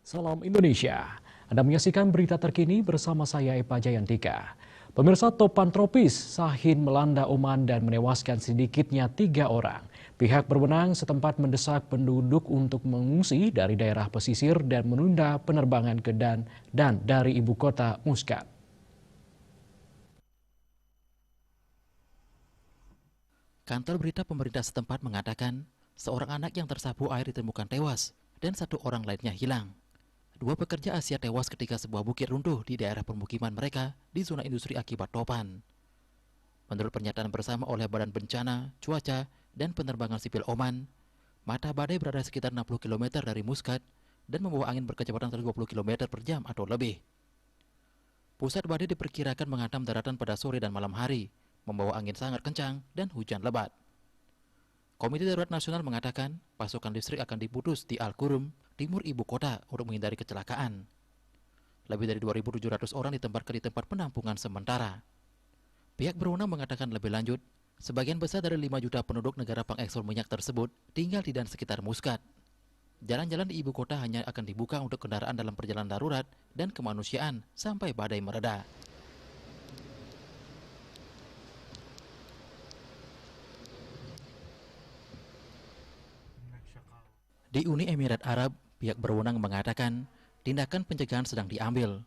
Salam Indonesia. Anda menyaksikan berita terkini bersama saya Epa Jayantika. Pemirsa, topan tropis Sahin melanda Oman dan menewaskan sedikitnya 3 orang. Pihak berwenang setempat mendesak penduduk untuk mengungsi dari daerah pesisir dan menunda penerbangan ke dan dari ibu kota Muscat. Kantor berita pemerintah setempat mengatakan seorang anak yang tersapu air ditemukan tewas dan 1 orang lainnya hilang. 2 pekerja Asia tewas ketika sebuah bukit runtuh di daerah permukiman mereka di zona industri akibat topan. Menurut pernyataan bersama oleh Badan Bencana, Cuaca, dan Penerbangan Sipil Oman, mata badai berada sekitar 60 km dari Muscat dan membawa angin berkecepatan 120 km per jam atau lebih. Pusat badai diperkirakan menghantam daratan pada sore dan malam hari, membawa angin sangat kencang dan hujan lebat. Komite Darurat Nasional mengatakan pasokan listrik akan diputus di Al-Qurum, timur ibu kota untuk menghindari kecelakaan. Lebih dari 2.700 orang ditempatkan di tempat penampungan sementara. Pihak berwenang mengatakan lebih lanjut, sebagian besar dari 5 juta penduduk negara pengekspor minyak tersebut tinggal di dan sekitar Muscat. Jalan-jalan di ibu kota hanya akan dibuka untuk kendaraan dalam perjalanan darurat dan kemanusiaan sampai badai mereda. Di Uni Emirat Arab, pihak berwenang mengatakan tindakan pencegahan sedang diambil.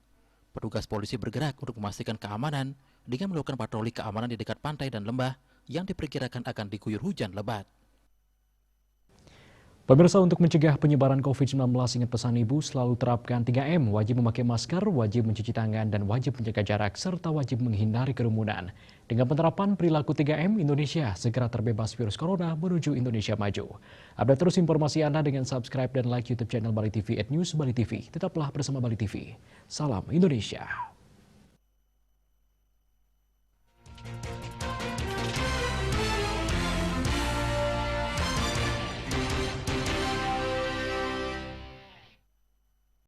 Petugas polisi bergerak untuk memastikan keamanan dengan melakukan patroli keamanan di dekat pantai dan lembah yang diperkirakan akan diguyur hujan lebat. Pemirsa, untuk mencegah penyebaran COVID-19, ingat pesan ibu, selalu terapkan 3M, wajib memakai masker, wajib mencuci tangan, dan wajib menjaga jarak, serta wajib menghindari kerumunan. Dengan penerapan perilaku 3M, Indonesia segera terbebas virus corona menuju Indonesia maju. Update terus informasi Anda dengan subscribe dan like YouTube channel Bali TV @newsbalitv. Tetaplah bersama Bali TV. Salam Indonesia.